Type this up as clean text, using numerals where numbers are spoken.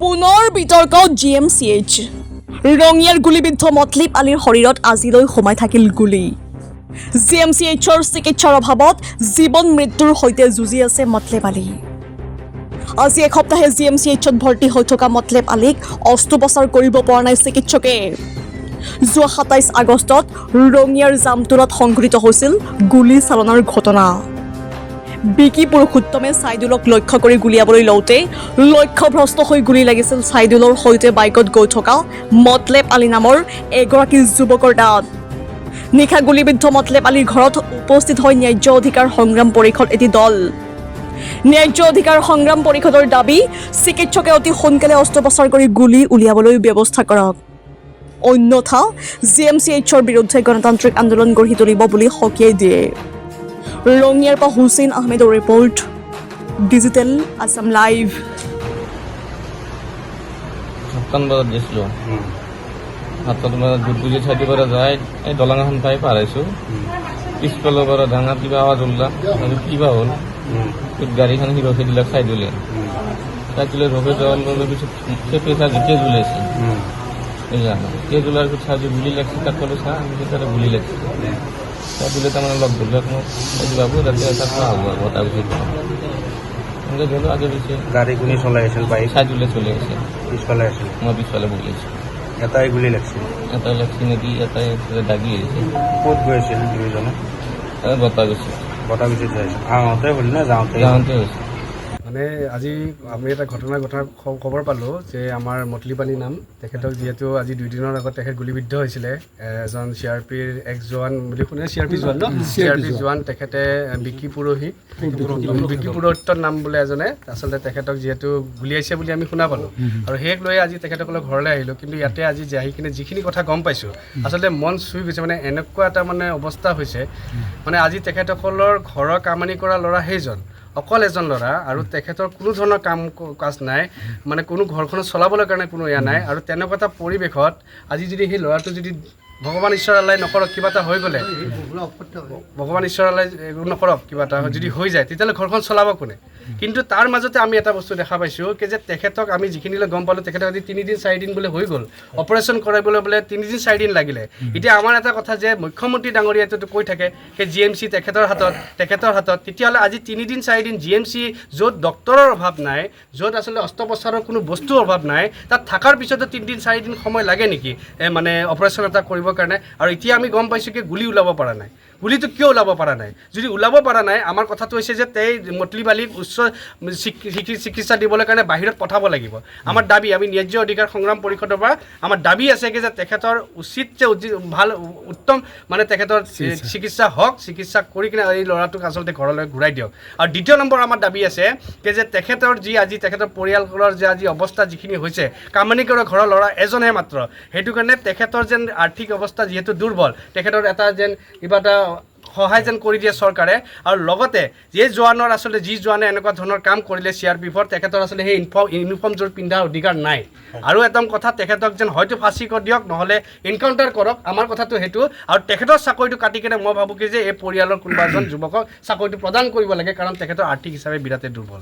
পুনৰ বিতৰ্ক GMCH ৰঙিয়াৰ গুলীবিদ্ধ মতলিব আলীৰ শৰীৰত আজিলৈ সোমাই থাকিল গুলী GMCHৰ চিকিৎসাৰ অভাৱত জীৱন মৃত্যুৰ সৈতে যুঁজি আছে মতলিব আলী আজি এসপ্তাহে GMCHত ভৰ্তি হৈ থকা মতলিব আলীক অস্ত্ৰোপচাৰ কৰিব পৰা নাই চিকিৎসকে যোৱা 27 আগষ্টত ৰঙিয়াৰ জামতুৰাত সংঘটিত হৈছিল গুলী চালনাৰ ঘটনা বিকি পুৰুষোত্তমে সাইদুলক লক্ষ্য কৰি গুলিয়াবলৈ লওঁতে লক্ষ্যভ্ৰষ্ট হৈ গুলি লাগিছিল সাইদুলৰ সৈতে বাইকত গৈ থকা মতলেব আলী নামৰ এগৰাকী যুৱকৰ তাত নিশা গুলিবিদ্ধ মতলেব আলীৰ ঘৰত উপস্থিত হৈ ন্যায্য অধিকাৰ সংগ্ৰাম পৰিষদ এটি দল ন্যায্য অধিকাৰ সংগ্ৰাম পৰিষদৰ দাবী চিকিৎসকে অতি সোনকালে অস্ত্ৰোপচাৰ কৰি গুলি উলিয়াবলৈ ব্যৱস্থা কৰক অন্যথা GMCHৰ বিৰুদ্ধে গণতান্ত্ৰিক আন্দোলন গঢ়ি তুলিব বুলি সকীয়াই দিয়ে ৰঙিয়াৰ পৰা হুছেইন আহমেদৰ ৰিপৰ্ট ডিজিটেল আসাম লাইভ সাতটান বজাত গৈছিলোঁ সাতটান বজাত গুডগুজি চাইডৰ পৰা যাই এই দলং এখন পাই পাৰ হৈছোঁ পিছফালৰ পৰা ডাঙৰ কিবা আৱাজ ওলালা আৰু কিবা হ'ল গাড়ীখন সি ৰখি দিলাক চাইডলৈ ৰখি যোৱাৰ পিছত সেই পেচা যেতিয়া জ্বলাইছে সেই জ্বলাৰ পিছত চাই গুলি লাগিছে তাত ক'লো চা আমি তাতে গুলি লাগিছে তাত দিলে তাৰমানে লগ ধৰিলাক মোক বাবু তাতে এটা খোৱা হ'ব আৰু বতা গুচি এনেকৈ গ'লো আগে পিছে গাড়ী কোনে চলাই আছিল বাইক চাইডলৈ চলি আছে পিছফালে আছিল মই পিছফালে বহি আছোঁ এটাই গুলি লাগিছিল এটাই লাগছি নেকি এটাই দাগি আহিছে ক'ত গৈ আছিল দুয়োজনে বতা গৈছে বটাগুচিত যাই আছিল আহোঁতে হ'ল নে যাওঁতে যাওঁতে হৈছে মানে আজি আমি এটা ঘটনাৰ খবৰ পালোঁ যে আমাৰ মতলিব আলী নাম তেখেতক যিহেতু আজি 2 দিনৰ আগত তেখেত গুলীবিদ্ধ হৈছিলে এজন CRPৰ এক্স জোৱান বুলি শুনে CRP জোৱান ন CRP জোৱান তেখেতে বিকি পুৰোহিতৰ নাম বোলে এজনে আচলতে তেখেতক যিহেতু গুলিয়াইছে বুলি আমি শুনা পালোঁ আৰু সেইক লৈ আজি তেখেতসকলৰ ঘৰলৈ আহিলোঁ কিন্তু ইয়াতে আজি আহি কিনে যিখিনি কথা গম পাইছোঁ আচলতে মন চুই গৈছে মানে এনেকুৱা এটা মানে অৱস্থা হৈছে মানে আজি তেখেতসকলৰ ঘৰৰ কামানি কৰা ল'ৰা সেইজন অকল এজন ল'ৰা আৰু তেখেতৰ কোনো ধৰণৰ কাম কাজ নাই মানে কোনো ঘৰখনত চলাবলৈ কাৰণে কোনো এয়া নাই আৰু তেনেকুৱা এটা পৰিৱেশত আজি যদি সেই ল'ৰাটো যদি ভগৱান ঈশ্বৰ আল্লাই নকৰক কিবা এটা হৈ গ'লে ভগৱান ঈশ্বৰ আল্লাই নকৰক কিবা এটা যদি হৈ যায় তেতিয়াহ'লে ঘৰখন চলাব কোনে কিন্তু তাৰ মাজতে আমি এটা বস্তু দেখা পাইছোঁ যে তেখেতক আমি যিখিনিলৈ গম পালোঁ তেখেতক আজি 3 দিন 4 দিন বোলে হৈ গ'ল অপাৰেশ্যন কৰাবলৈ বোলে 3 দিন 4 দিন লাগিলে এতিয়া আমাৰ এটা কথা যে মুখ্যমন্ত্ৰী ডাঙৰীয়াটো কৈ থাকে যে GMC তেখেতৰ হাতত তেতিয়াহ'লে আজি 3 দিন 4 দিন GMC য'ত ডক্তৰৰ অভাৱ নাই য'ত আচলতে অস্ত্ৰোপচাৰৰ কোনো বস্তুৰ অভাৱ নাই তাত থকাৰ পিছতো 3 দিন 4 দিন সময় লাগে নেকি মানে অপাৰেশ্যন এটা কৰিবৰ কাৰণে আৰু এতিয়া আমি গম পাইছোঁ কি গুলি ওলাব পৰা নাই গুলিটো কিয় ওলাব পৰা নাই যদি ওলাব পৰা নাই আমাৰ কথাটো হৈছে যে মতলিব আলীক উচ্চ চিকিৎসা দিবলৈ কাৰণে বাহিৰত পঠাব লাগিব আমাৰ দাবী আমি ন্যায্য অধিকাৰ সংগ্ৰাম পৰিষদৰ পৰা আমাৰ দাবী আছে যে তেখেতৰ উচিত যে ভাল উত্তম মানে তেখেতৰ চিকিৎসা হওক চিকিৎসা কৰি কিনে এই ল'ৰাটোক আচলতে ঘৰলৈ ঘূৰাই দিয়ক আৰু দ্বিতীয় নম্বৰ আমাৰ দাবী আছে যে তেখেতৰ যি আজি তেখেতৰ পৰিয়ালৰ যে আজি অৱস্থা যিখিনি হৈছে কামানি কৰা ঘৰৰ ল'ৰা এজনহে মাত্ৰ সেইটো কাৰণে তেখেতৰ যেন আৰ্থিক অৱস্থা যিহেতু দুৰ্বল তেখেতৰ এটা যেন কিবা এটা সহায় যেন কৰি দিয়ে চৰকাৰে আৰু লগতে যে জোৱানৰ আচলতে যি জোৱানে এনেকুৱা ধৰণৰ কাম কৰিলে CRPৰ তেখেতৰ আচলতে সেই ইউনিফৰ্মযোৰ পিন্ধাৰ অধিকাৰ নাই আৰু একদম কথা তেখেতক যেন হয়তো ফাঁচি কৰি দিয়ক নহ'লে এনকাউণ্টাৰ কৰক আমাৰ কথাটো সেইটো আৰু তেখেতৰ চাকৰিটো কাটি কিনে মই ভাবোঁ কি যে এই পৰিয়ালৰ কোনোবা এজন যুৱকক চাকৰিটো প্ৰদান কৰিব লাগে কাৰণ তেখেতৰ আৰ্থিক হিচাপে বিৰাটেই দুৰ্বল